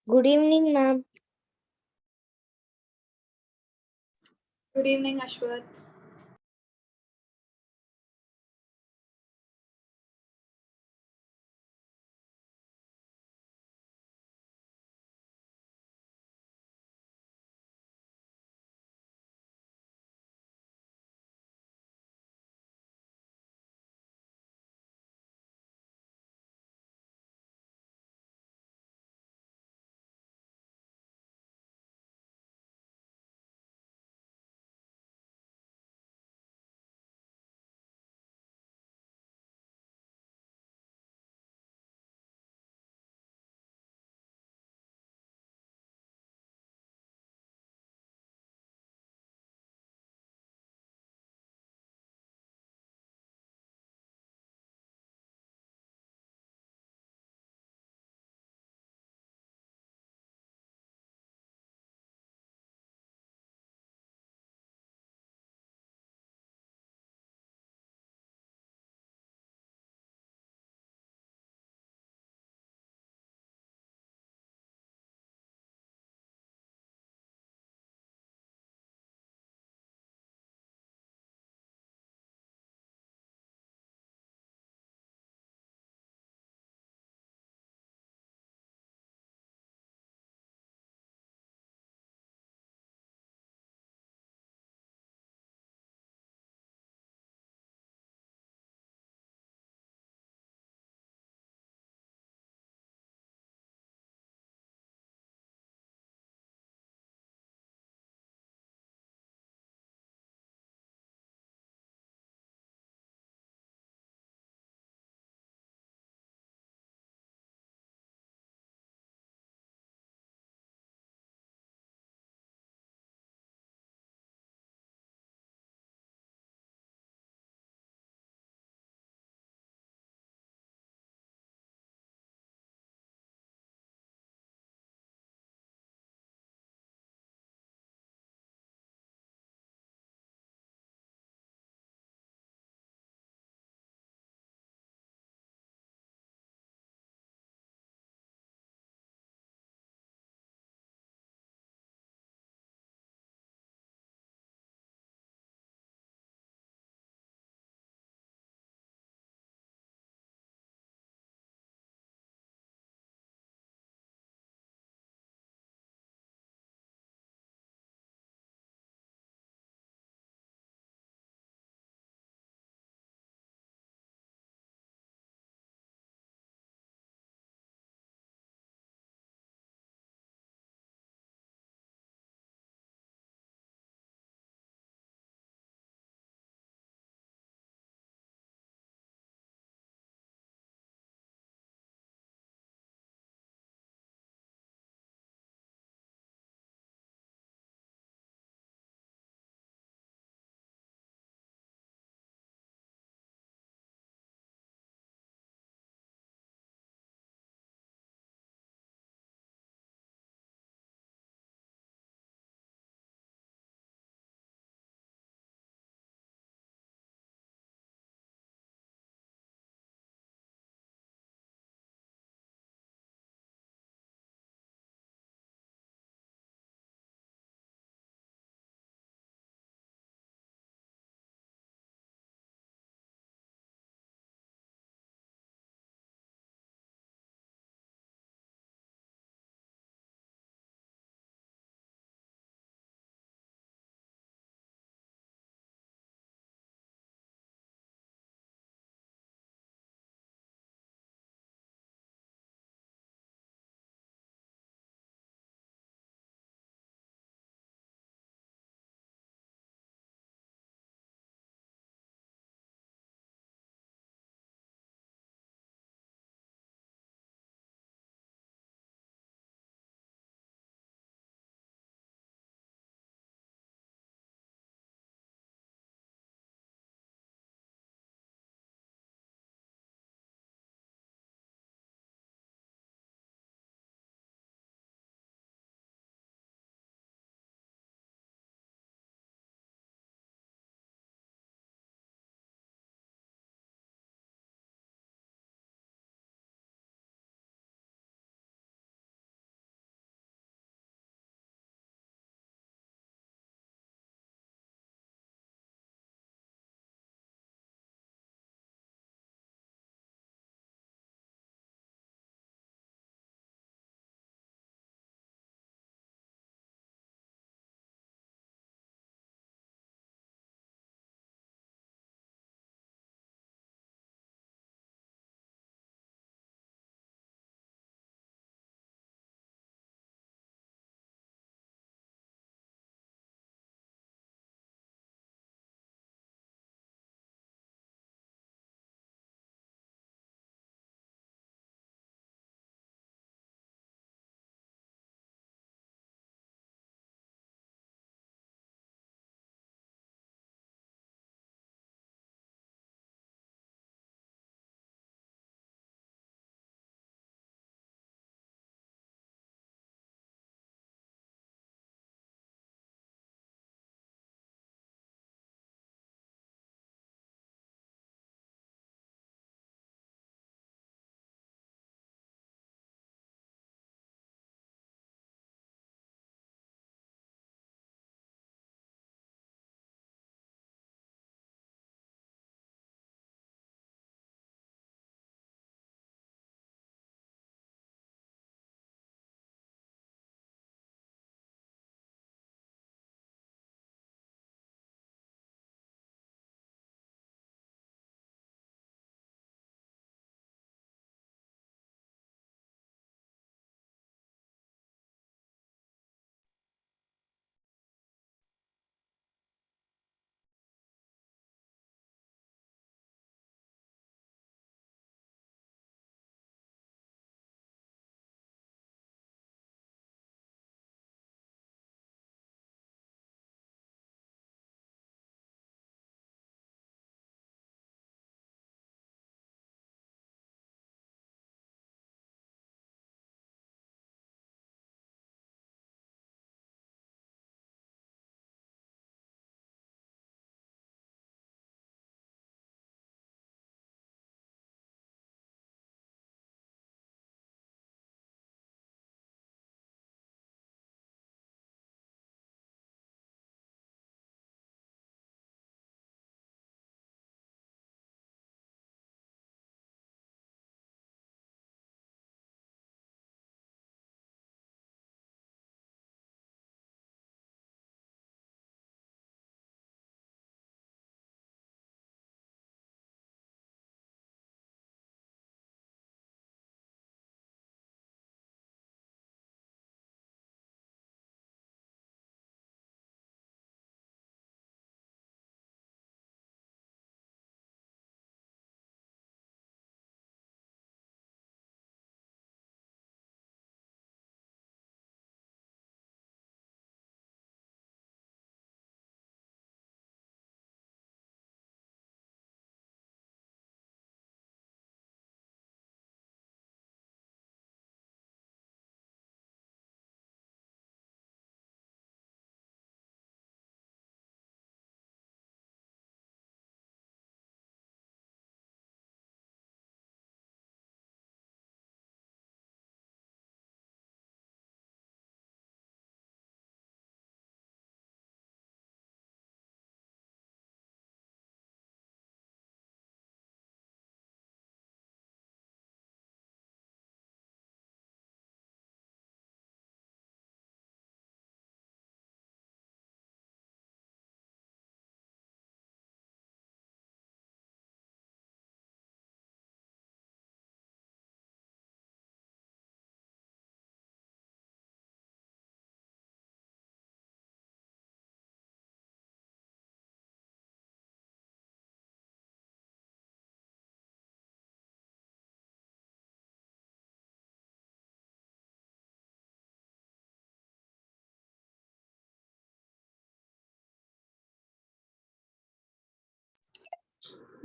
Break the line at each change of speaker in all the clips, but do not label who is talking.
Good evening, ma'am.
Good evening, Ashwath.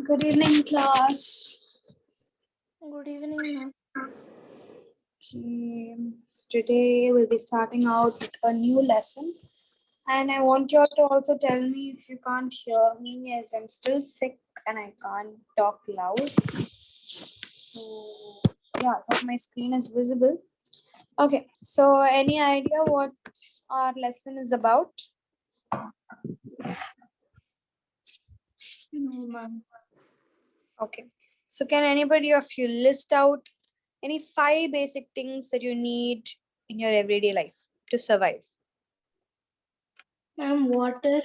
Good evening, class.
Good evening, ma'am.
Okay. So today we'll be starting out with a new lesson. And I want you all to also tell me if you can't hear me as I'm still sick and I can't talk loud. So yeah, I hope my screen is visible. Okay, so any idea what our lesson is about?
No, ma'am.
Okay, so can anybody of you list out any 5 basic things that you need in your everyday life to survive?
Ma'am, water.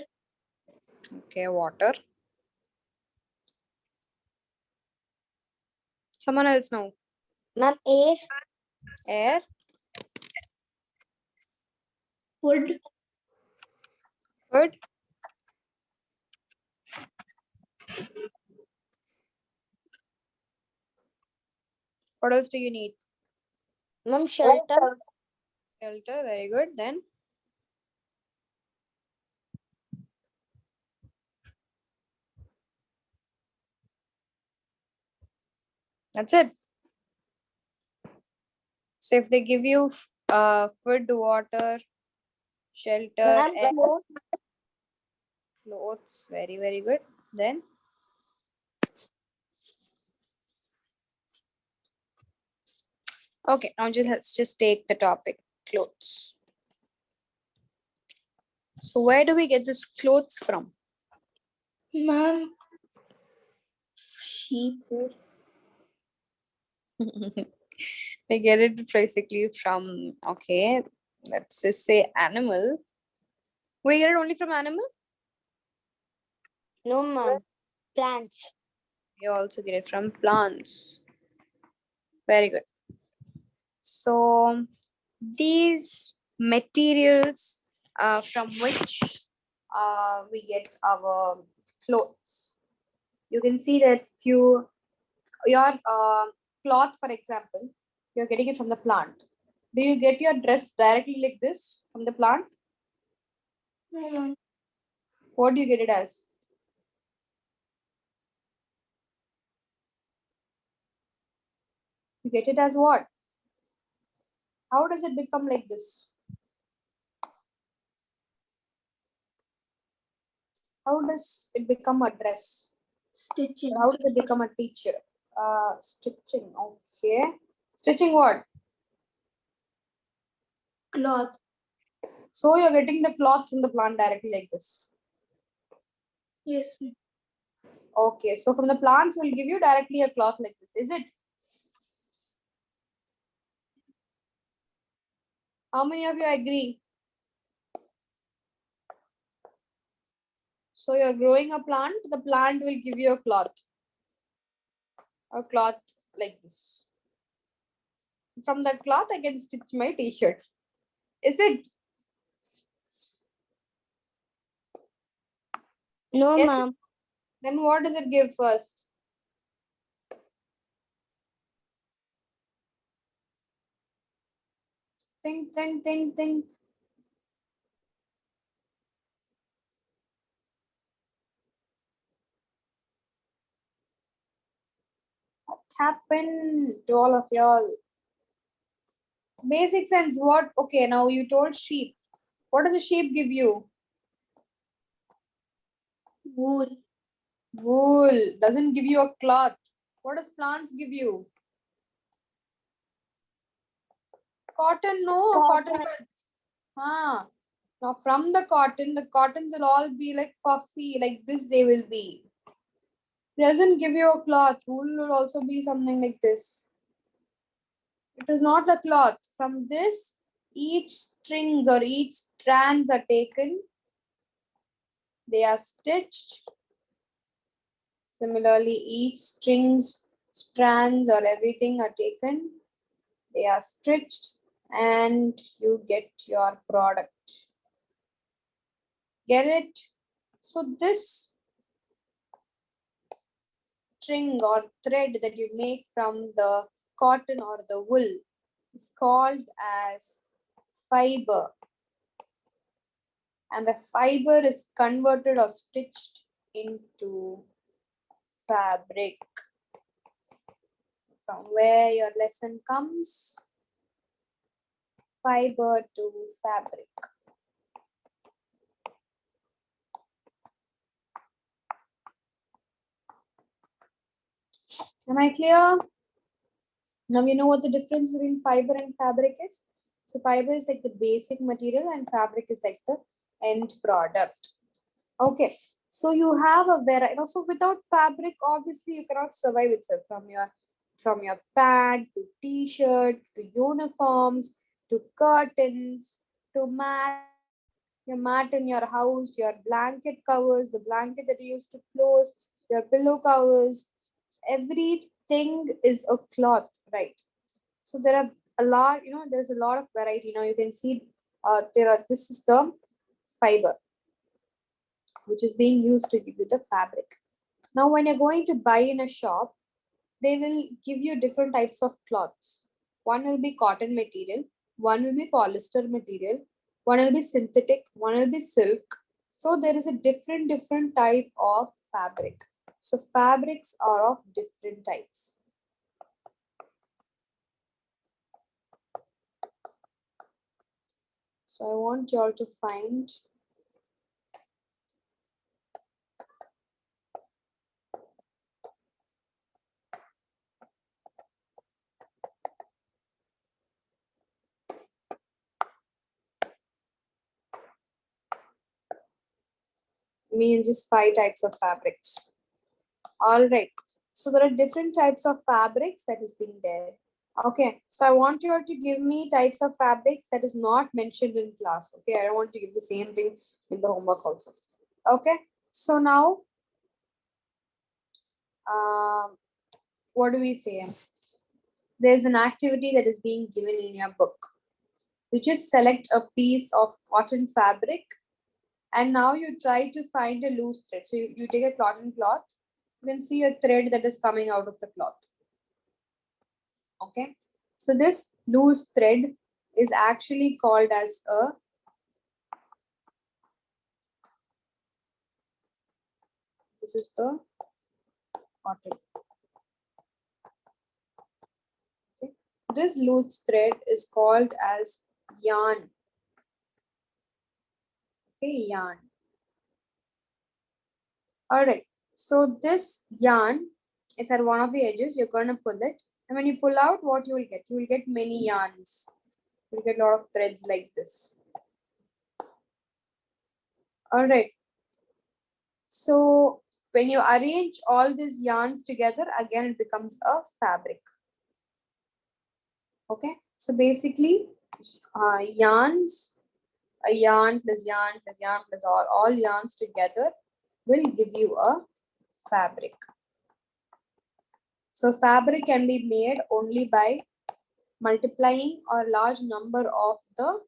Okay, water. Someone else now.
Ma'am, air.
Air,
Food.
food. What else do you need?
Ma'am, shelter.
Shelter, very good. Then that's it. So if they give you food, water, shelter,
Ma'am,
air,
clothes.
clothes, very good. Then okay, now let's just take the topic clothes. So where do we get this clothes from?
Ma'am, sheep.
We get it basically from, okay, let's just say animal. We get it only from animal.
No, ma'am. Plants.
We also get it from plants. Very good. So these materials from which we get our clothes. You can see that your cloth, for example, you're getting it from the plant. Do you get your dress directly like this from the plant?
No, ma'am.
What do you get it as? You get it as what? How does it become like this? How does it become a dress?
Stitching.
How does it become a teacher? Stitching. Okay. Stitching what?
Cloth.
So you're getting the cloth from the plant directly like this.
Yes, ma'am.
Okay. So from the plants will give you directly a cloth like this. Is it? How many of you agree? So you're growing a plant, the plant will give you a cloth like this. From that cloth, I can stitch my t-shirt. Is it?
No,
Yes.
ma'am.
Then what does it give first? Think. What happened to all of y'all? Basic sense, what? Okay, now you told sheep. What does a sheep give you?
Wool.
Wool. Doesn't give you a cloth. What does plants give you? Cotton, no. Cotton buds. Huh. Now from the cottons will all be like puffy, like this they will be. Doesn't give you a cloth. Wool will also be something like this. It is not a cloth. From this, each strings or each strands are taken. They are stitched. Similarly, each strings, strands or everything are taken. They are stitched and you get your product. Get it? So this string or thread that you make from the cotton or the wool is called as fiber, and the fiber is converted or stitched into fabric. From where your lesson comes, fiber to fabric. Am I clear? Now you know what the difference between fiber and fabric is. So fiber is like the basic material and fabric is like the end product. Okay. So you have a variety. So without fabric, obviously you cannot survive itself, from your pant to t-shirt to uniforms to curtains to mat, your mat in your house, your blanket covers, the blanket that you use to close, your pillow covers, everything is a cloth, right? So there are a lot, there's a lot of variety. Now you can see this is the fiber which is being used to give you the fabric. Now when you're going to buy in a shop, they will give you different types of cloths. One will be cotton material, one will be polyester material, one will be synthetic, one will be silk. So there is a different type of fabric. So fabrics are of different types. So I want you all to find just 5 types of fabrics. All right. So there are different types of fabrics that is being there. Okay. So I want you all to give me types of fabrics that is not mentioned in class. Okay. I don't want to give the same thing in the homework also. Okay. So now, what do we say? There's an activity that is being given in your book, which is select a piece of cotton fabric. And now you try to find a loose thread. So you take a cotton cloth, you can see a thread that is coming out of the cloth. Okay. So this loose thread is actually called as a this is the cotton. Okay. This loose thread is called as yarn. Okay, yarn. All right. So this yarn, it's at one of the edges. You're going to pull it. And when you pull out, what you will get? You will get many yarns. You'll get a lot of threads like this. All right. So when you arrange all these yarns together, again, it becomes a fabric. Okay. So basically, yarns, a yarn plus yarn plus yarn plus all yarns together will give you a fabric. So fabric can be made only by multiplying a large number of the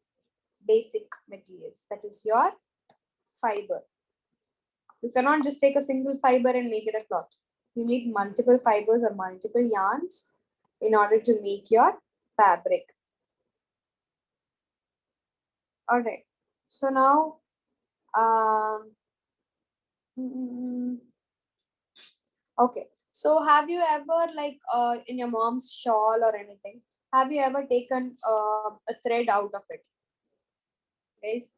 basic materials, that is your fiber. You cannot just take a single fiber and make it a cloth. You need multiple fibers or multiple yarns in order to make your fabric. All right. So now, okay. So have you ever, like in your mom's shawl or anything, have you ever taken a thread out of it? Guys?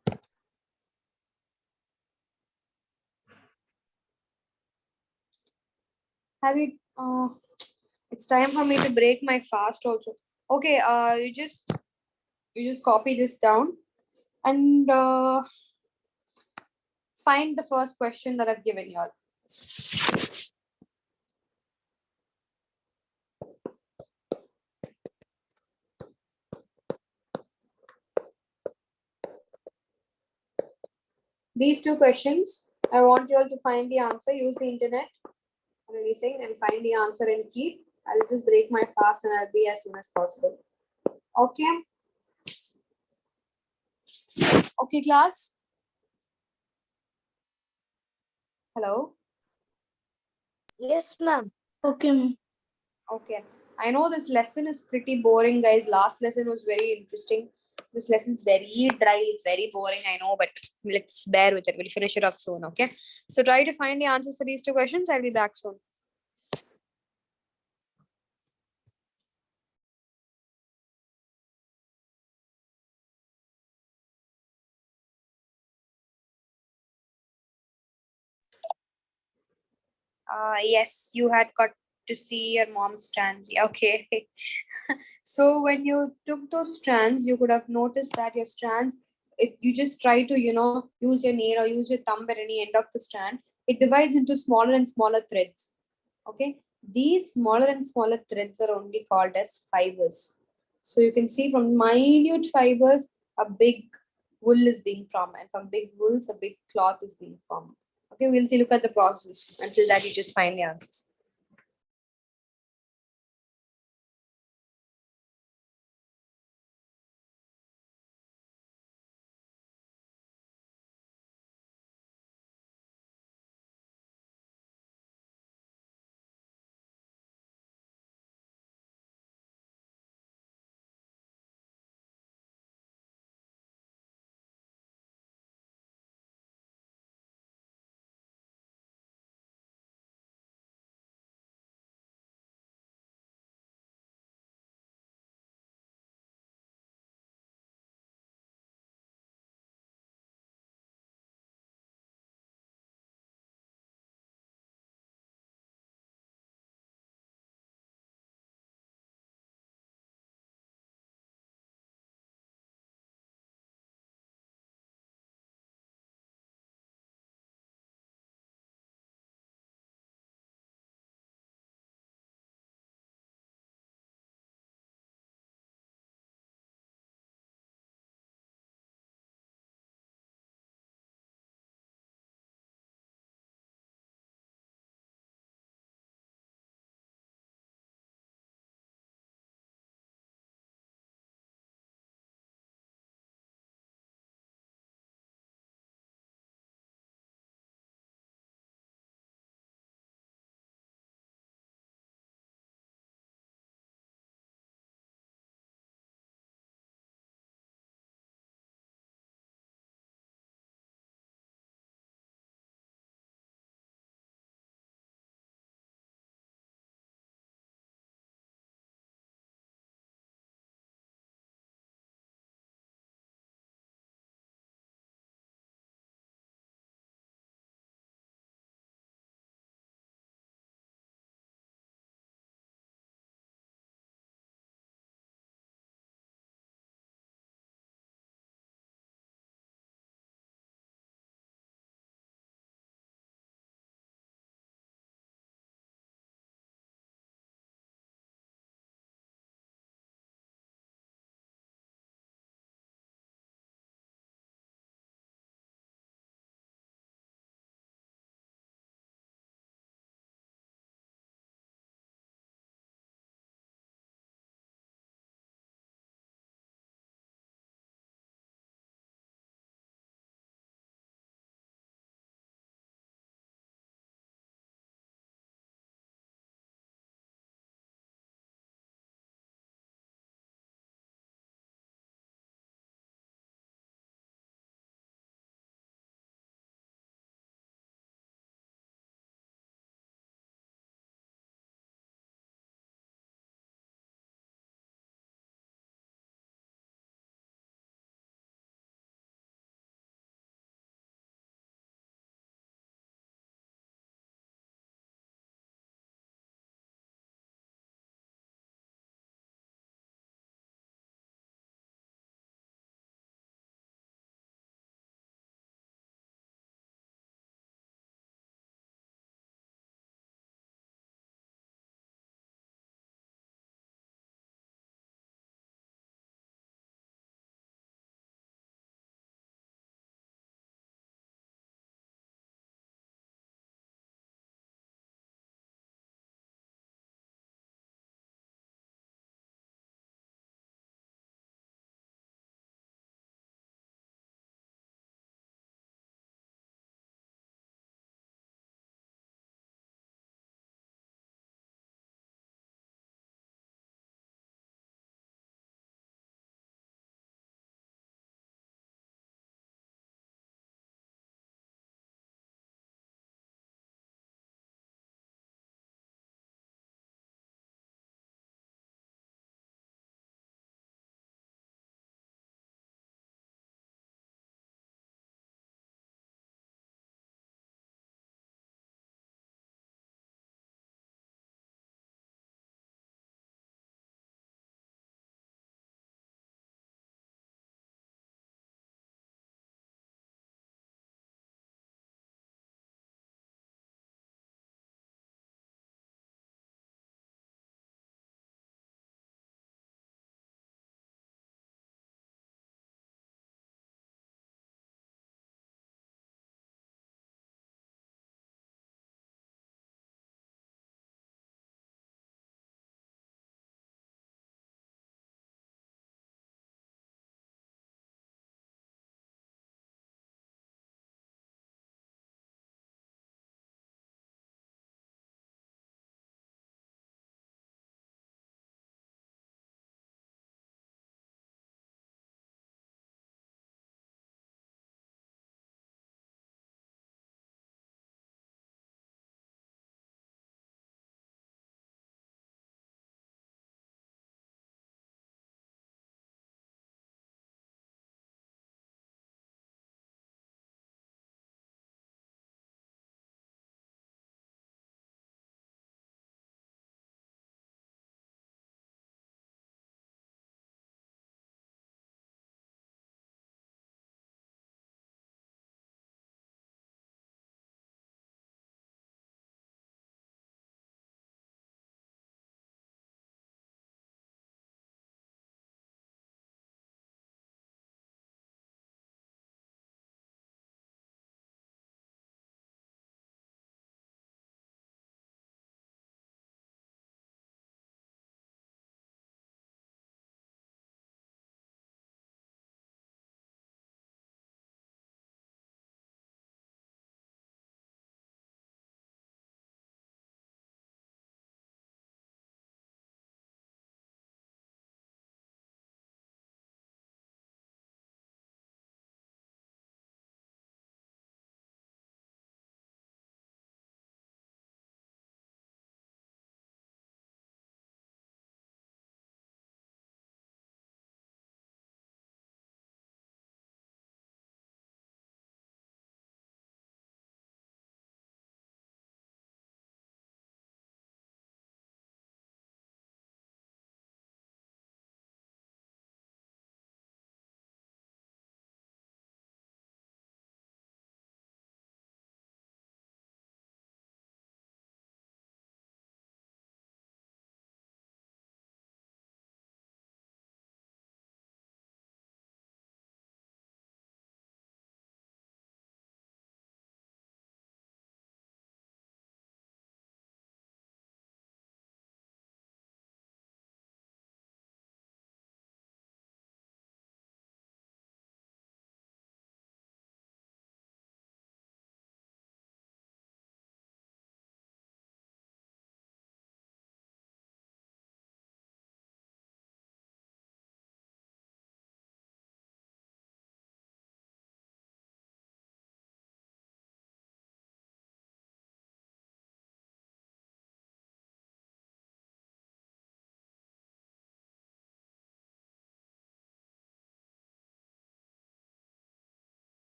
Have you, it's time for me to break my fast also. Okay, you just copy this down and find the first question that I've given you all. These 2 questions, I want you all to find the answer, use the internet or anything and find the answer and keep. I'll just break my fast and I'll be as soon as possible. Okay. Okay, class. Hello.
Yes, ma'am. Okay, ma'am.
Okay. I know this lesson is pretty boring, guys. Last lesson was very interesting. This lesson is very dry. It's very boring, I know, but let's bear with it. We'll finish it off soon, okay? So try to find the answers for these 2 questions. I'll be back soon. Yes, you had got to see your mom's strands. Yeah, okay. So when you took those strands, you could have noticed that your strands, if you just try to, use your nail or use your thumb at any end of the strand, it divides into smaller and smaller threads. Okay. These smaller and smaller threads are only called as fibers. So you can see from minute fibers, a big wool is being formed, and from big wools, a big cloth is being formed. Okay, we'll see, look at the process. Until that, you just find the answers.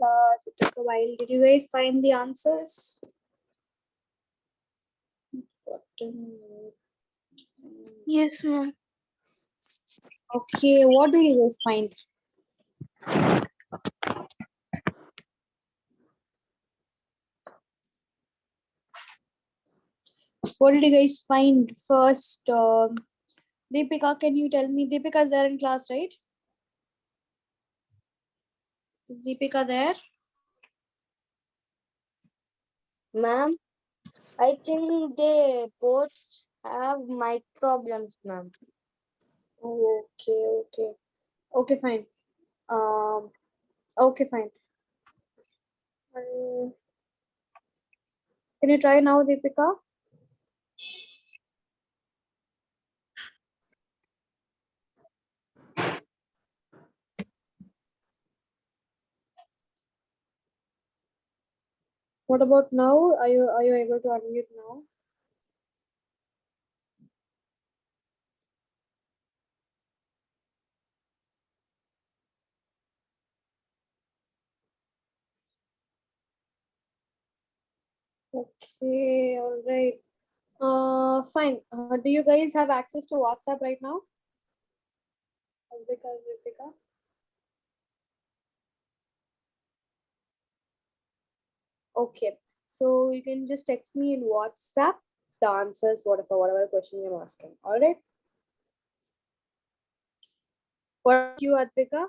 class. It took a while. Did you guys find the answers?
Yes, ma'am.
Okay, what did you guys find? What did you guys find first? Deepika, can you tell me? Deepika's there in class, right? Is Deepika there?
Ma'am, I think they both have mic problems, ma'am.
Oh, okay, fine. Okay, fine. Um, can you try now, Deepika? What about now? Are you able to unmute now? Okay, all right. Fine. Do you guys have access to WhatsApp right now? Deepika? Okay. So you can just text me in WhatsApp the answers, whatever question you're asking. All right. What about you, Advika?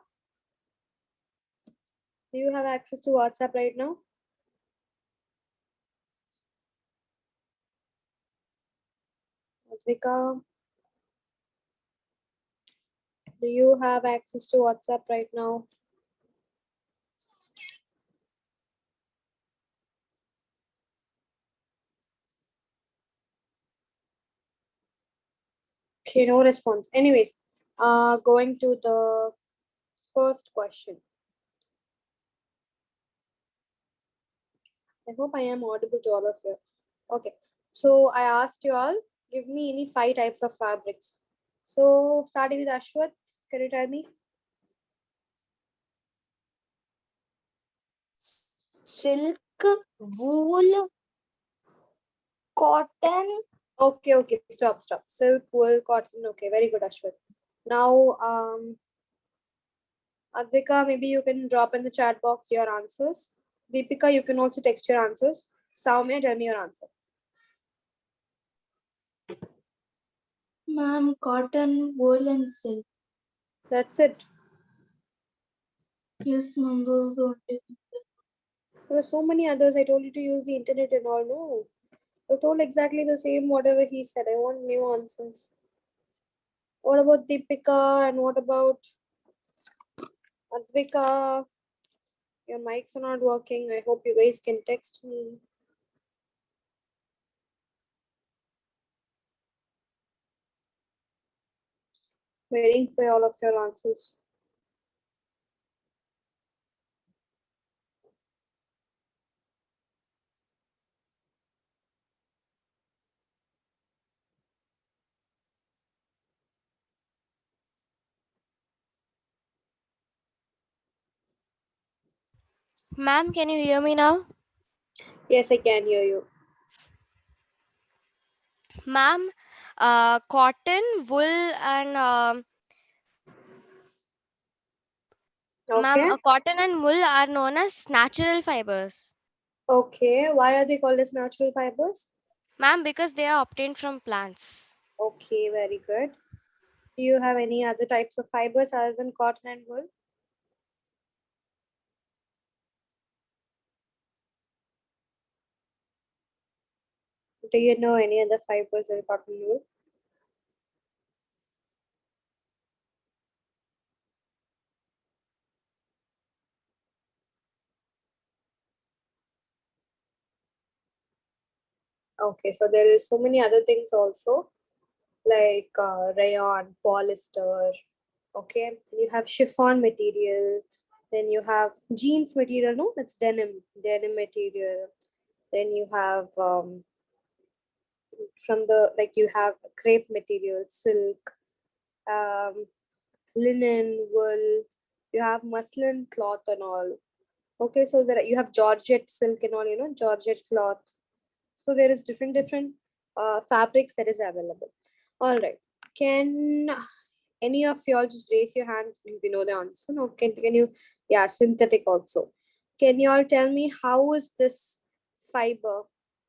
Do you have access to WhatsApp right now? Advika, do you have access to WhatsApp right now? Okay, no response. Anyways, going to the first question. I hope I am audible to all of you. Okay, so I asked you all, give me any 5 types of fabrics. So starting with Ashwath, can you tell me?
Silk, wool, cotton.
Okay, stop. Silk, wool, cotton. Okay, very good, Ashwath. Now, Advika, maybe you can drop in the chat box your answers. Deepika, you can also text your answers. Soumya, tell me your answer.
Ma'am, cotton, wool, and silk.
That's it.
Yes, ma'am, those are the only things.
There were so many others. I told you to use the internet and all. No, I told exactly the same whatever he said. I want new answers. What about Deepika and what about Advika? Your mics are not working. I hope you guys can text me. Waiting for all of your answers.
Ma'am, can you hear me now?
Yes, I can hear you.
Ma'am, cotton, wool, and
Okay.
cotton and wool are known as natural fibers.
Okay. Why are they called as natural fibers?
Ma'am, because they are obtained from plants.
Okay, very good. Do you have any other types of fibers other than cotton and wool? Do you know any other fibers than cotton and wool? Okay, so there is so many other things also, like rayon, polyester. Okay, you have chiffon material, then you have jeans material. No, that's denim material. Then you have from the like you have crepe material, silk, linen, wool. You have muslin cloth and all. Okay, so there you have Georgette silk and all, you know, Georgette cloth. So there is different fabrics that is available. All right. Can any of y'all just raise your hand if you know the answer? No, can you? Yeah, synthetic also. Can you all tell me how is this fiber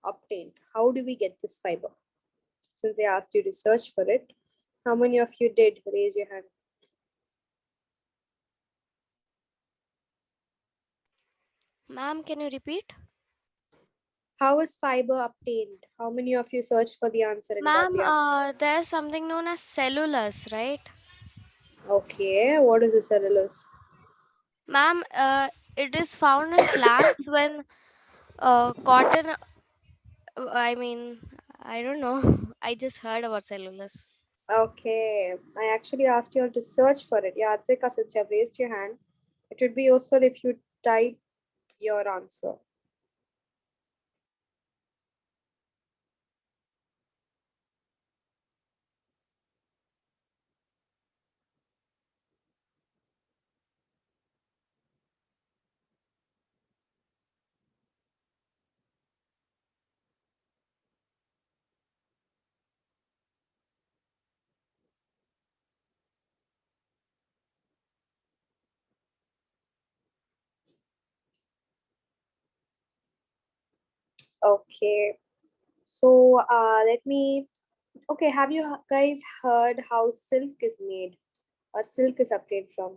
obtained? How do we get this fiber? Since I asked you to search for it, how many of you did raise your hand?
Ma'am, can you repeat?
How is fiber obtained? How many of you searched for the answer and got
Ma'am,
the answer?
there's something known as cellulose, right?
Okay, what is the cellulose?
Ma'am, it is found in plants when cotton, I mean, I don't know. I just heard about cellulose.
Okay, I actually asked you all to search for it. Yeah, Atvika, since you have raised your hand, it would be useful if you type your answer. Okay, so let me. Okay, have you guys heard how silk is made or silk is obtained from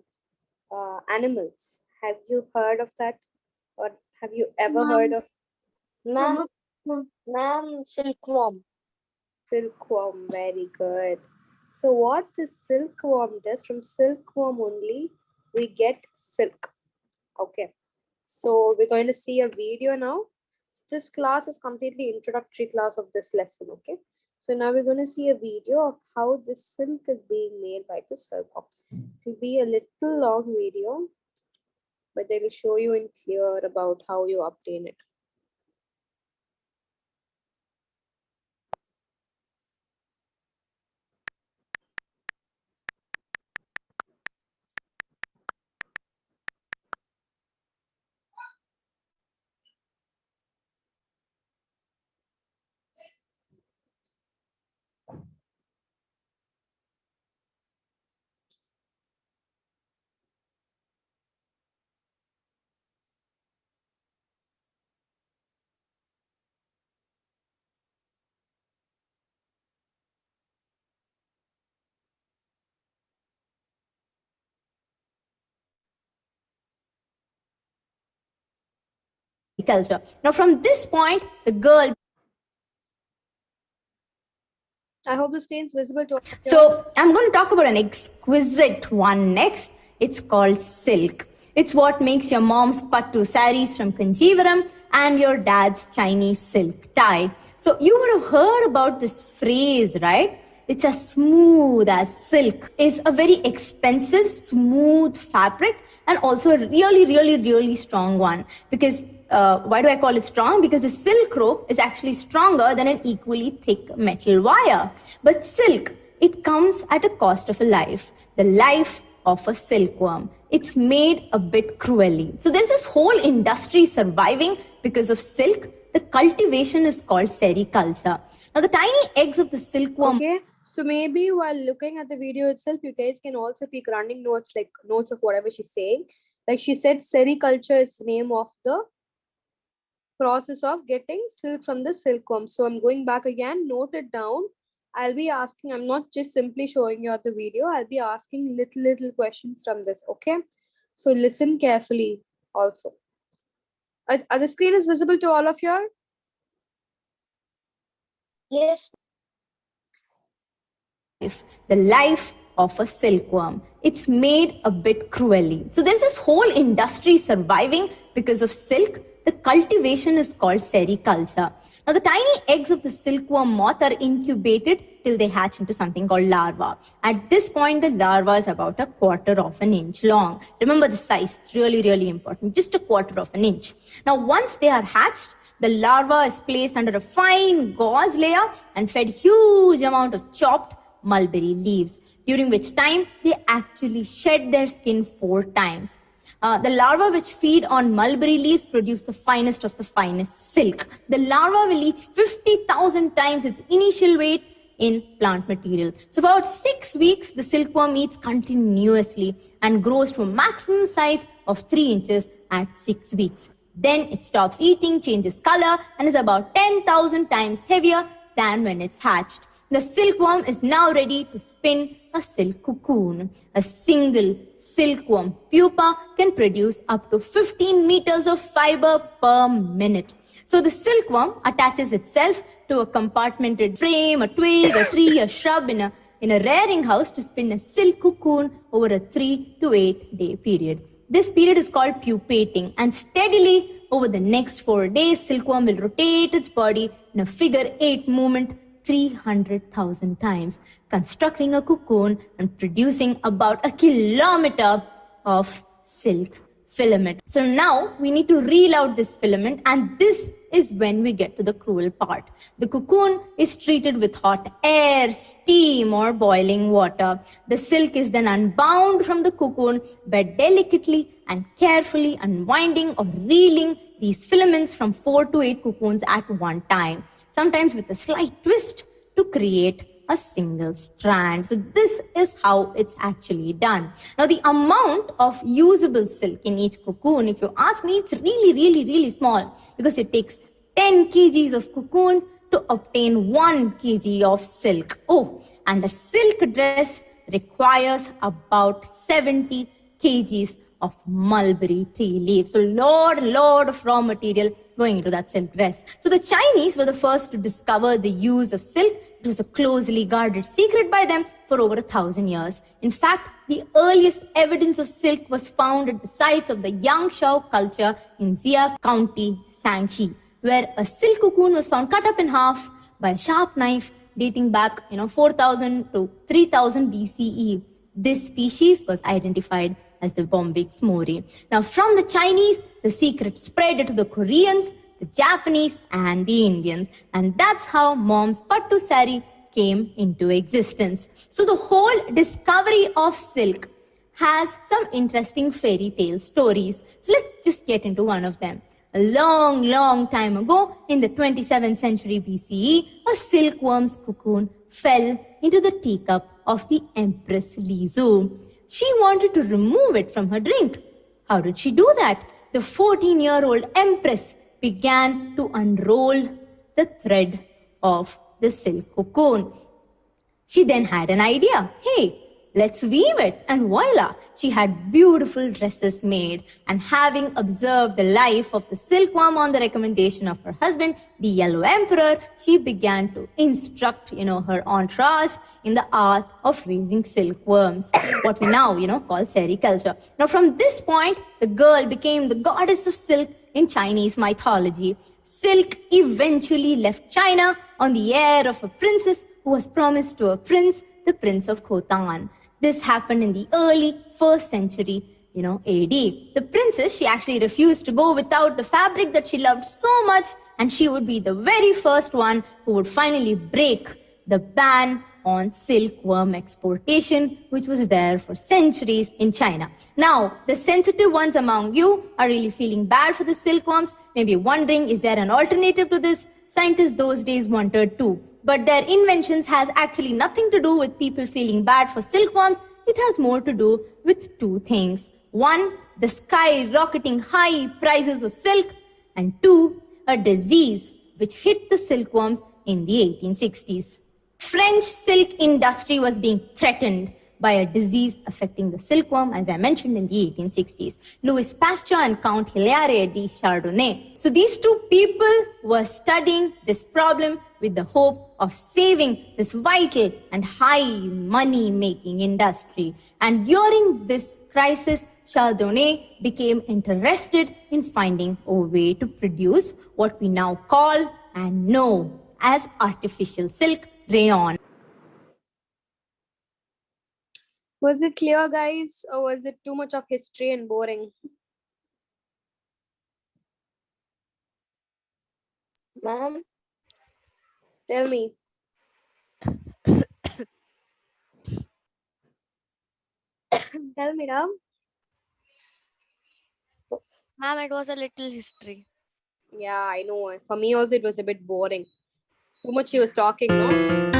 animals? Have you heard of that, or have you ever heard
Ma'am,
of
ma'am, ma'am, silkworm.
silkworm? Very good. So, what this silkworm does, from silkworm only, we get silk. Okay. So we're going to see a video now. This class is completely introductory class of this lesson, okay? So now we're going to see a video of how this silk is being made by the silkworm. It will be a little long video, but they will show you in clear about how you obtain it.
Culture. Now, from this point, the girl.
I hope the screen is visible to all.
So, I'm going to talk about an exquisite one next. It's called silk. It's what makes your mom's pattu saris from Kanjivaram and your dad's Chinese silk tie. So, you would have heard about this phrase, right? It's as smooth as silk. Is a very expensive, smooth fabric and also a really strong one. Because why do I call it strong? Because a silk rope is actually stronger than an equally thick metal wire. But silk, it comes at a cost of a life. The life of a silkworm. It's made a bit cruelly. So there's this whole industry surviving because of silk. The cultivation is called sericulture. Now the tiny eggs of the silkworm.
Okay, so maybe while looking at the video itself, you guys can also take running notes, like notes of whatever she's saying. Like she said, sericulture is the name of the process of getting silk from the silkworm. So I'm going back again, note it down. I'll be asking, I'm not just simply showing you the video, I'll be asking little questions from this, okay? So listen carefully also. Are the screen is visible to all of you?
Yes.
The life of a silkworm. It's made a bit cruelly. So there's this whole industry surviving because of silk. The cultivation is called sericulture. Now the tiny eggs of the silkworm moth are incubated till they hatch into something called larva. At this point, the larva is about a quarter of an inch long. Remember the size, it's really important, just a quarter of an inch. Now once they are hatched, the larva is placed under a fine gauze layer and fed huge amount of chopped mulberry leaves, during which time they actually shed their skin 4 times. The larvae which feed on mulberry leaves produce the finest of the finest silk. The larva will eat 50,000 times its initial weight in plant material. So for about 6 weeks, the silkworm eats continuously and grows to a maximum size of 3 inches at 6 weeks. Then it stops eating, changes color, and is about 10,000 times heavier than when it's hatched. The silkworm is now ready to spin a silk cocoon. A single silkworm pupa can produce up to 15 meters of fiber per minute. So the silkworm attaches itself to a compartmented frame, a twig, a tree, a shrub in a rearing house to spin a silk cocoon over a 3 to 8 day period. This period is called pupating, and steadily over the next 4 days, silkworm will rotate its body in a figure 8 movement 300,000 times, constructing a cocoon and producing about a kilometer of silk filament. So now we need to reel out this filament, and this is when we get to the cruel part. The cocoon is treated with hot air, steam, or boiling water. The silk is then unbound from the cocoon by delicately and carefully unwinding or reeling these filaments from 4 to 8 cocoons at one time, sometimes with a slight twist to create a single strand. So this is how it's actually done. Now the amount of usable silk in each cocoon, if you ask me, it's really small, because it takes 10 kgs of cocoon to obtain 1 kg of silk. Oh, and a silk dress requires about 70 kgs of mulberry tree leaves. So lot of raw material going into that silk dress. So the Chinese were the first to discover the use of silk. It was a closely guarded secret by them for over 1,000 years. In fact, the earliest evidence of silk was found at the sites of the Yangshao culture in Xia County, Shanxi, where a silk cocoon was found cut up in half by a sharp knife dating back 4,000 to 3,000 BCE. This species was identified as the Bombyx mori. Now from the Chinese, the secret spread to the Koreans, the Japanese, and the Indians. And that's how mom's pattu sari came into existence. So the whole discovery of silk has some interesting fairy tale stories. So let's just get into one of them. A long time ago, in the 27th century BCE, a silkworm's cocoon fell into the teacup of the Empress Lizu. She wanted to remove it from her drink. How did she do that? The 14-year-old Empress began to unroll the thread of the silk cocoon. She then had an idea. Hey, let's weave it. And voila, she had beautiful dresses made. And having observed the life of the silkworm on the recommendation of her husband, the Yellow Emperor, she began to instruct, her entourage in the art of raising silkworms, what we now, call sericulture. Now, from this point, the girl became the goddess of silk in Chinese mythology. Silk eventually left China on the heir of a princess who was promised to a prince, the Prince of Khotan. This happened in the early 1st century, AD. The princess, she actually refused to go without the fabric that she loved so much, and she would be the very first one who would finally break the ban on silkworm exportation, which was there for centuries in China. Now, the sensitive ones among you are really feeling bad for the silkworms, maybe wondering, is there an alternative to this? Scientists those days wondered too. But their inventions has actually nothing to do with people feeling bad for silkworms. It has more to do with 2 things. 1, the skyrocketing high prices of silk, and 2, a disease which hit the silkworms in the 1860s. French silk industry was being threatened by a disease affecting the silkworm, as I mentioned, in the 1860s. Louis Pasteur and Count Hilaire de Chardonnay. So these 2 people were studying this problem with the hope of saving this vital and high money-making industry. And during this crisis, Chardonnay became interested in finding a way to produce what we now call and know as artificial silk rayon.
Was it clear, guys, or was it too much of history and boring?
Ma'am,
Tell me. Tell me, Ram.
Ma'am, it was a little history.
Yeah, I know. For me also, it was a bit boring. Too much she was talking, no?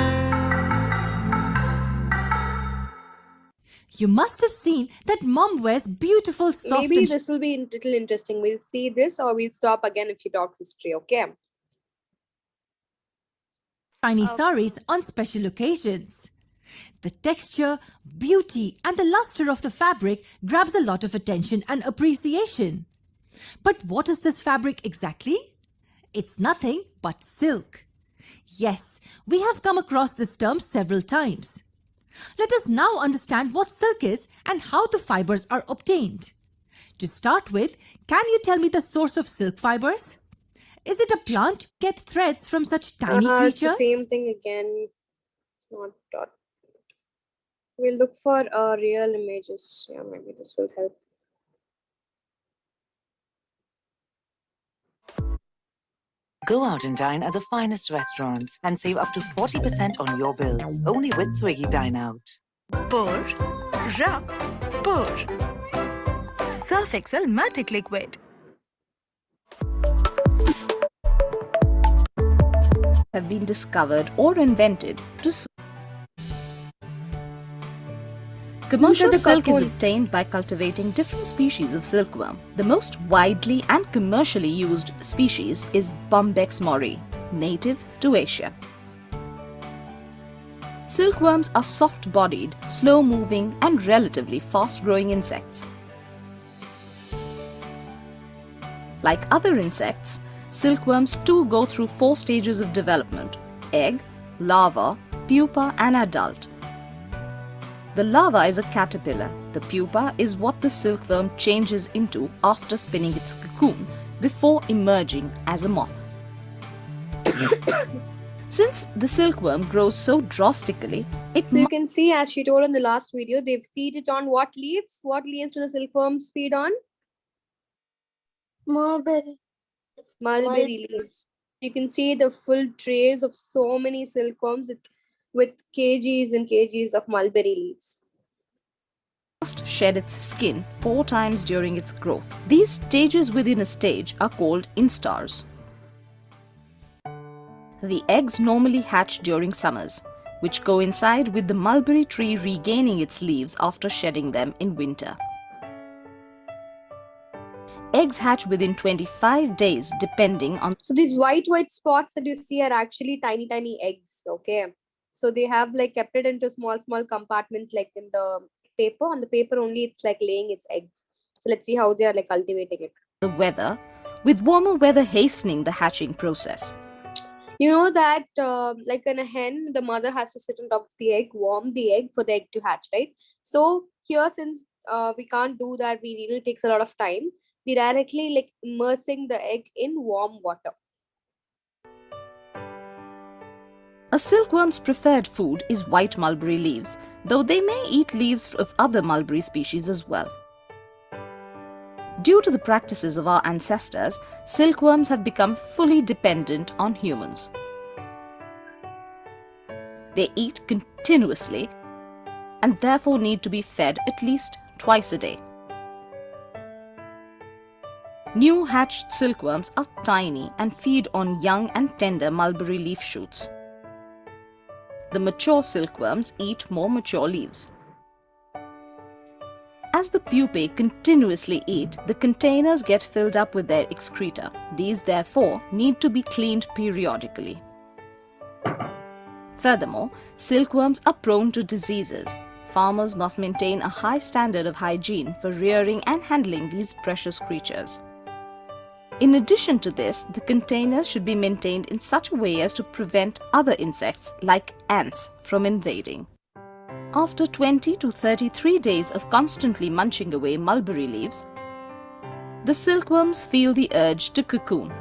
You must have seen that mom wears beautiful soft
Maybe
and
this will be a little interesting. We'll see this or we'll stop again if she talks history, okay?
shiny
Okay.
saris on special occasions. The texture, beauty, and the luster of the fabric grabs a lot of attention and appreciation. But what is this fabric exactly? It's nothing but silk. Yes, we have come across this term several times. Let us now understand what silk is and how the fibers are obtained. To start with, can you tell me the source of silk fibers? Is it a plant? Get threads from such tiny
It's the
creatures?
same thing again. It's not dot. We'll look for real images. Yeah, maybe this will help.
Go out and dine at the finest restaurants and save up to 40% on your bills. Only with Swiggy Dine Out.
Pour, rub, pour. Surf Excel Matic Liquid.
Have been discovered or invented to Commercial
the
silk is
cocoons.
obtained by cultivating different species of silkworm. The most widely and commercially used species is Bombyx mori, native to Asia. Silkworms are soft-bodied, slow-moving and relatively fast-growing insects. Like other insects, silkworms too go through 4 stages of development: egg, larva, pupa and adult. The larva is a caterpillar. The pupa is what the silkworm changes into after spinning its cocoon before emerging as a moth. Since the silkworm grows so drastically, it
So you can see, as she told in the last video, they feed it on what leaves? What leaves do the silkworms feed on?
Mulberry.
Mulberry leaves. You can see the full trays of so many silkworms with kgs and kgs of mulberry leaves.
must shed its skin 4 times during its growth. These stages within a stage are called instars. The eggs normally hatch during summers, which coincide with the mulberry tree regaining its leaves after shedding them in winter. Eggs hatch within 25 days depending on
So these white spots that you see are actually tiny eggs, okay? So they have like kept it into small compartments like in the paper. On the paper only it's like laying its eggs. So let's see how they are like cultivating it.
the weather, with warmer weather hastening the hatching process.
You know that like in a hen, the mother has to sit on top of the egg, warm the egg for the egg to hatch, right? So here, since we can't do that, it takes a lot of time. We directly like immersing the egg in warm water.
A silkworm's preferred food is white mulberry leaves, though they may eat leaves of other mulberry species as well. Due to the practices of our ancestors, silkworms have become fully dependent on humans. They eat continuously and therefore need to be fed at least twice a day. New hatched silkworms are tiny and feed on young and tender mulberry leaf shoots. The mature silkworms eat more mature leaves. As the pupae continuously eat, the containers get filled up with their excreta. These therefore need to be cleaned periodically. Furthermore, silkworms are prone to diseases. Farmers must maintain a high standard of hygiene for rearing and handling these precious creatures. In addition to this, the containers should be maintained in such a way as to prevent other insects like ants from invading. After 20 to 33 days of constantly munching away mulberry leaves, the silkworms feel the urge to cocoon.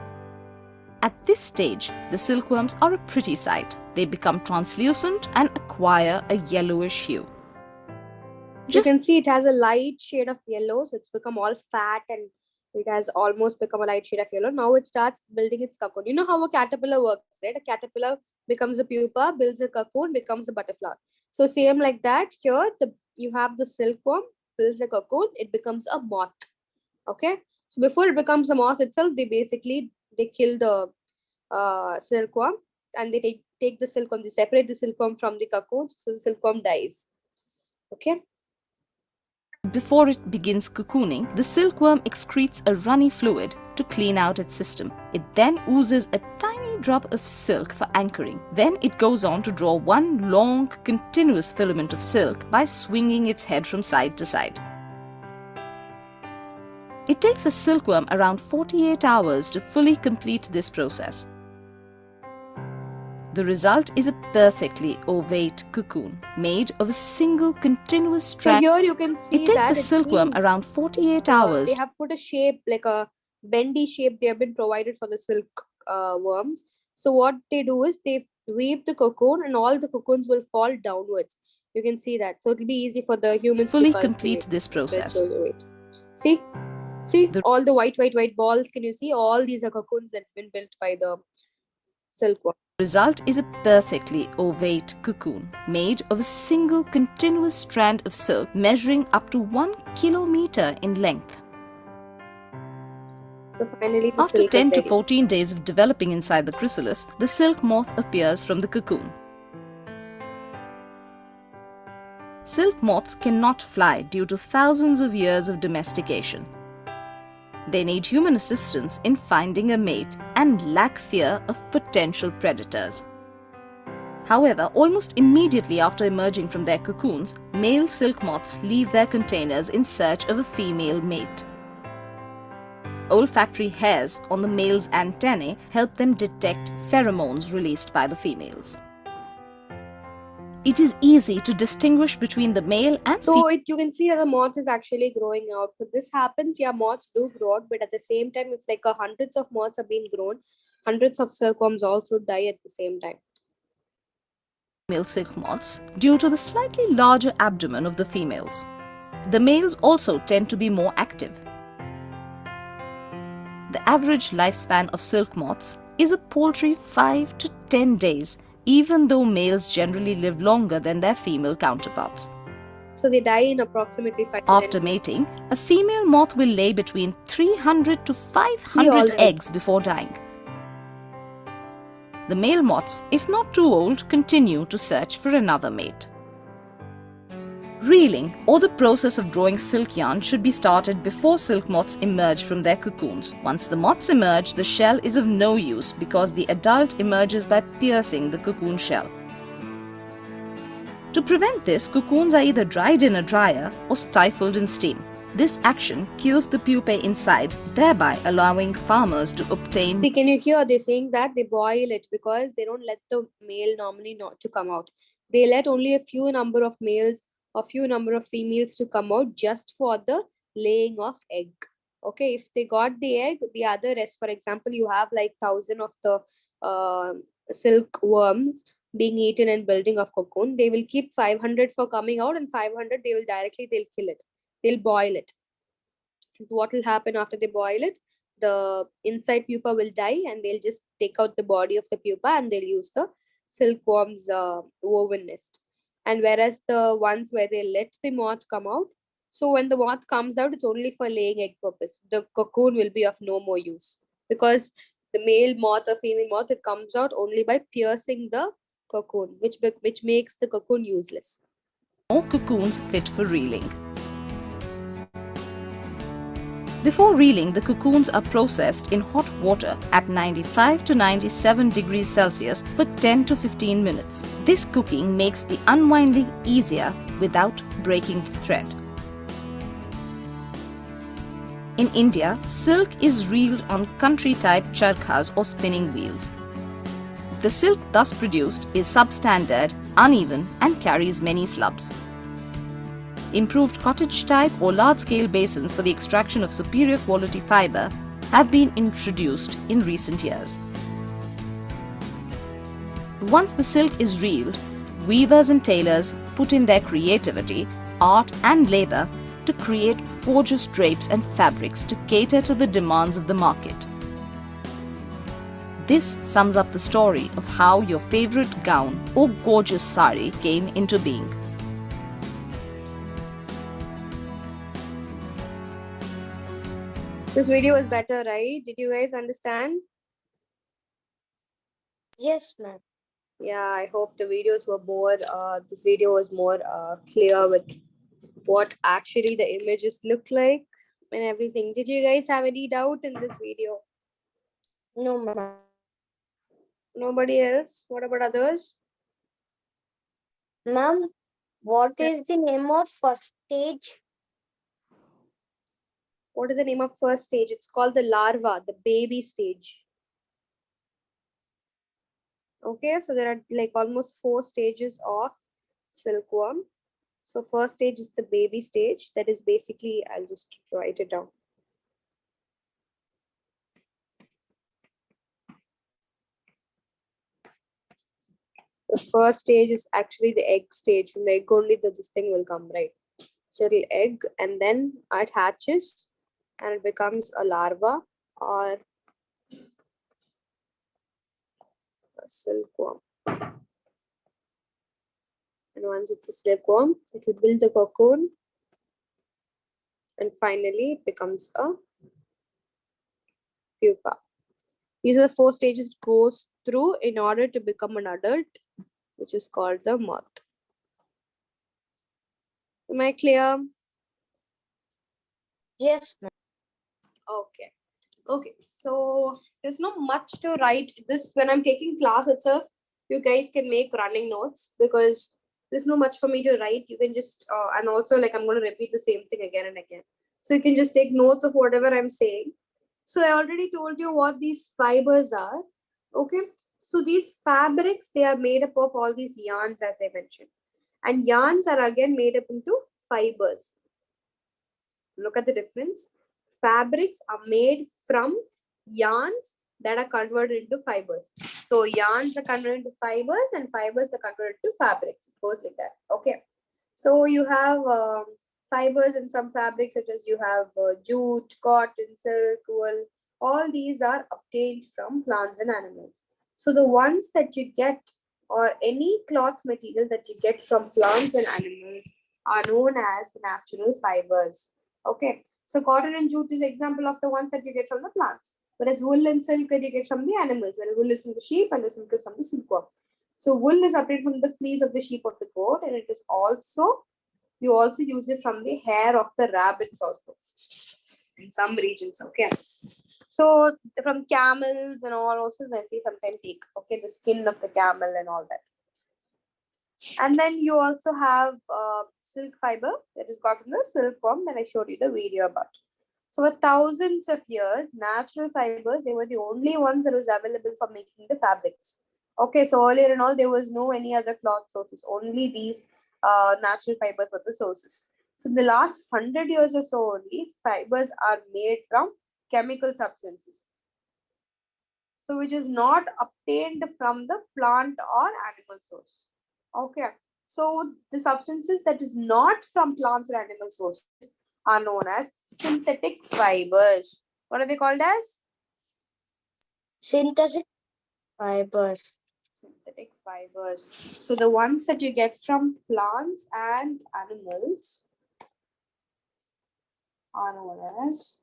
At this stage, the silkworms are a pretty sight. They become translucent and acquire a yellowish hue.
You can see it has a light shade of yellow, so it's become all fat and it has almost become a light shade of yellow. Now it starts building its cocoon. You know how a caterpillar works, right? A caterpillar becomes a pupa, builds a cocoon, becomes a butterfly. So same like that, here you have the silkworm, builds a cocoon, it becomes a moth. Okay. So before it becomes a moth itself, they kill the silkworm, and they take the silkworm, they separate the silkworm from the cocoon, so the silkworm dies. Okay.
Before it begins cocooning, the silkworm excretes a runny fluid to clean out its system. It then oozes a tiny drop of silk for anchoring. Then it goes on to draw one long, continuous filament of silk by swinging its head from side to side. It takes a silkworm around 48 hours to fully complete this process. The result is a perfectly ovate cocoon made of a single continuous
So
strand.
here you can see
It takes
that
a silkworm
been,
around 48
they
hours.
have put a shape, like a bendy shape they have been provided for the silk worms. So what they do is they weave the cocoon and all the cocoons will fall downwards. You can see that. So it will be easy for the humans
Fully
to
complete
cultivate.
this process.
Let's show you it. See
The-
all the white balls. Can you see? All these are cocoons that's been built by the silkworm.
Result is a perfectly ovate cocoon made of a single continuous strand of silk measuring up to 1 kilometer in length.
So finally, the
After
silk
10
is
to
ready.
14 days of developing inside the chrysalis, the silk moth appears from the cocoon. Silk moths cannot fly due to thousands of years of domestication. They need human assistance in finding a mate and lack fear of potential predators. However, almost immediately after emerging from their cocoons, male silk moths leave their containers in search of a female mate. Olfactory hairs on the male's antennae help them detect pheromones released by the females. It is easy to distinguish between the male and
So you can see that the moth is actually growing out. So this happens, yeah, moths do grow out, but at the same time, if like hundreds of moths are being grown, hundreds of silkworms also die at the same time.
female silk moths due to the slightly larger abdomen of the females. The males also tend to be more active. The average lifespan of silk moths is a paltry 5 to 10 days, even though males generally live longer than their female counterparts.
So they die in approximately 5 to 10
After
days.
mating, a female moth will lay between 300 to 500
all the
eggs before dying. The male moths, if not too old, continue to search for another mate. Reeling, or the process of drawing silk yarn, should be started before silk moths emerge from their cocoons. Once the moths emerge, the shell is of no use because the adult emerges by piercing the cocoon shell. To prevent this, cocoons are either dried in a dryer or stifled in steam. This action kills the pupae inside, thereby allowing farmers to obtain.
See, can you hear? They're saying that they boil it because they don't let the male normally not to come out. They let only a few number of males or few number of females to come out just for the laying of egg. Okay, if they got the egg, the other rest, for example, you have like 1,000 of the silk worms being eaten and building of cocoon. They will keep 500 for coming out, and 500 they'll kill it. They'll boil it. What will happen after they boil it? The inside pupa will die, and they'll just take out the body of the pupa and they'll use the silkworm's woven nest. And whereas the ones where they let the moth come out, so when the moth comes out, it's only for laying egg purpose. The cocoon will be of no more use because the male moth or female moth, it comes out only by piercing the cocoon, which makes the cocoon useless.
More cocoons fit for reeling. Before reeling, the cocoons are processed in hot water at 95 to 97 degrees Celsius for 10 to 15 minutes. This cooking makes the unwinding easier without breaking the thread. In India, silk is reeled on country-type charkhas or spinning wheels. The silk thus produced is substandard, uneven, and carries many slubs. Improved cottage-type or large-scale basins for the extraction of superior quality fiber have been introduced in recent years. Once the silk is reeled, weavers and tailors put in their creativity, art and labor to create gorgeous drapes and fabrics to cater to the demands of the market. This sums up the story of how your favorite gown or gorgeous sari came into being.
This video was better, right? Did you guys understand?
Yes, ma'am.
Yeah, I hope the videos were more, this video was more clear with what actually the images look like and everything. Did you guys have any doubt in this video?
No, ma'am.
Nobody else? What about others?
Ma'am, what
Yeah.
is the name of first stage?
What is the name of first stage? It's called the larva, the baby stage. Okay, so there are like almost 4 stages of silkworm. So first stage is the baby stage. That is basically, I'll just write it down. The first stage is actually the egg stage. From the egg only this thing will come, right? So it'll egg and then it hatches and it becomes a larva or a silkworm. And once it's a silkworm, it will build the cocoon and finally it becomes a pupa. These are the 4 stages it goes through in order to become an adult, which is called the moth. Am I clear?
Yes, ma'am.
Okay. Okay. So there's not much to write. This when I'm taking class itself, you guys can make running notes because there's no much for me to write. You can just and also like I'm going to repeat the same thing again and again. So you can just take notes of whatever I'm saying. So I already told you what these fibers are. Okay. So these fabrics, they are made up of all these yarns, as I mentioned. And yarns are again made up into fibers. Look at the difference. Fabrics are made from yarns that are converted into fibers. So yarns are converted into fibers and fibers are converted to fabrics. It goes like that. Okay. So you have fibers in some fabrics, such as you have jute, cotton, silk, wool. All these are obtained from plants and animals. So the ones that you get, or any cloth material that you get from plants and animals, are known as natural fibers. Okay. So cotton and jute is example of the ones that you get from the plants. Whereas wool and silk that you get from the animals. Whereas wool is from the sheep and the silk is from the silkworm. So wool is obtained from the fleece of the sheep or the goat, and it is also, you also use it from the hair of the rabbits also in some regions. Okay. So from camels and all also they sometimes take, okay, the skin of the camel and all that. And then you also have silk fiber that is got from the silkworm that I showed you the video about. So for thousands of years, natural fibers, they were the only ones that was available for making the fabrics. Okay, so earlier and all, there was no any other cloth sources. Only these natural fibers were the sources. So in the last 100 years or so only, fibers are made from chemical substances. So which is not obtained from the plant or animal source. Okay. So the substances that is not from plants or animal sources are known as synthetic fibers. What are they called as?
Synthetic fibers.
Synthetic fibers. So the ones that you get from plants and animals are known as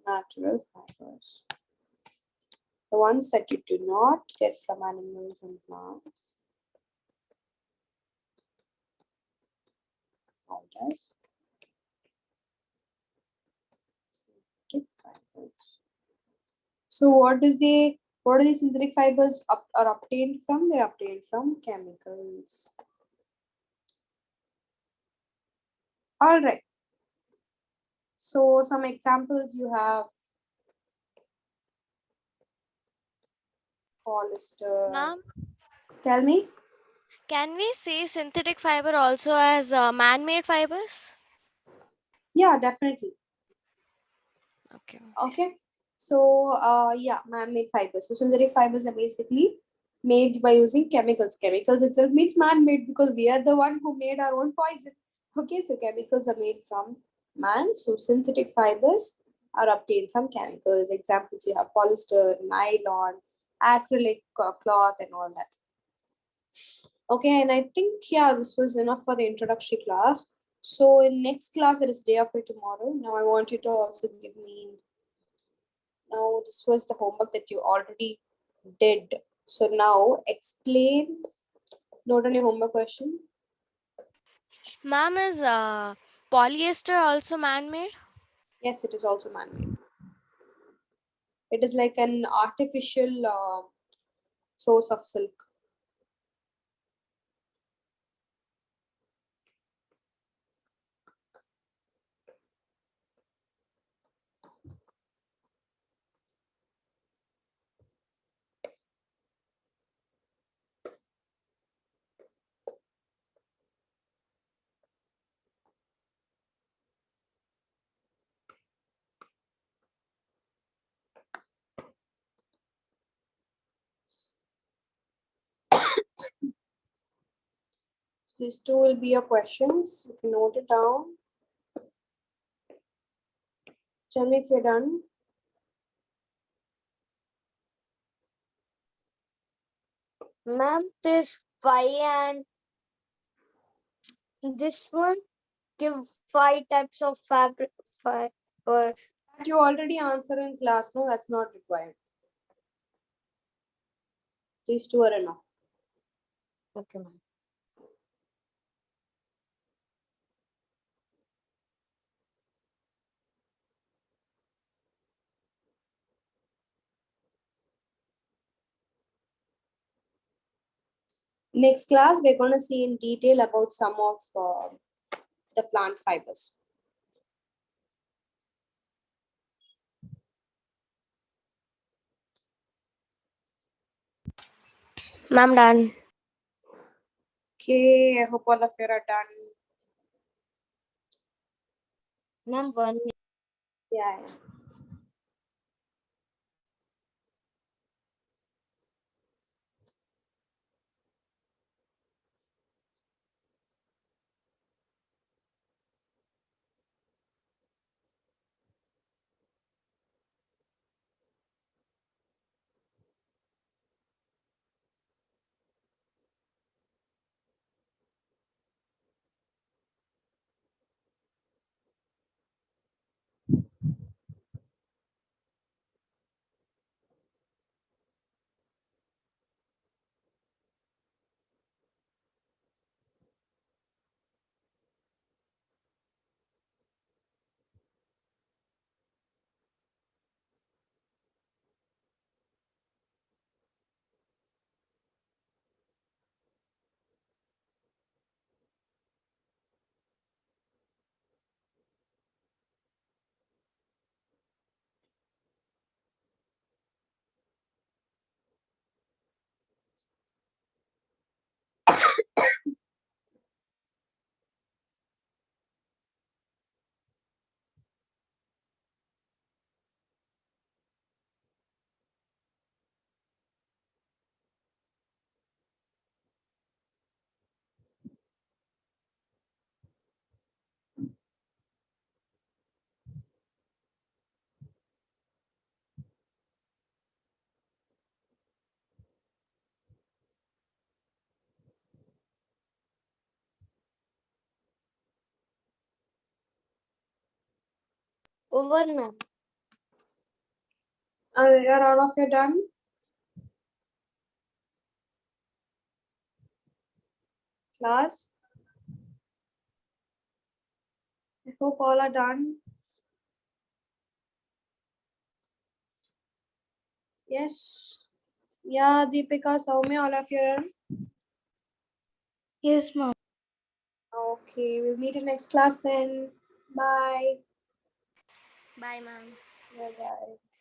natural fibers. The ones that you do not get from animals and plants are called as synthetic fibers. So what do these synthetic fibers are obtained from? They're obtained from chemicals. All right. So some examples you have polyester.
Ma'am,
Tell me.
can we see synthetic fiber also as man-made fibers?
Yeah, definitely.
Okay.
Okay. So yeah, man-made fibers. So synthetic fibers are basically made by using chemicals. Chemicals itself means man-made because we are the one who made our own poison. Okay, so chemicals are made from man. So synthetic fibers are obtained from chemicals. Examples you have polyester, nylon, acrylic cloth, and all that. Okay, and I think, yeah, this was enough for the introductory class. So in next class, it is day after tomorrow. Now I want you to also give me, now this was the homework that you already did. So now explain, note on your homework question.
Ma'am, is polyester also man-made?
Yes, it is also man-made. It is like an artificial source of silk. These two will be your questions. You can note it down. Tell me if you're done.
Ma'am, this five and this one give 5 types of fabric fiber.
That you already answer in class. No, that's not required. These two are enough.
Okay, ma'am.
Next class, we're going to see in detail about some of the plant fibers.
Ma'am, done.
Okay, I hope all of you are done.
Ma'am, one.
Yeah.
Over, ma'am.
Are all of you done? Class? I hope all are done. Yes. Yeah, Deepika, Soumya, all of you are done?
Yes, ma'am.
Okay, we'll meet in next class then. Bye.
Bye, ma'am.
Bye-bye.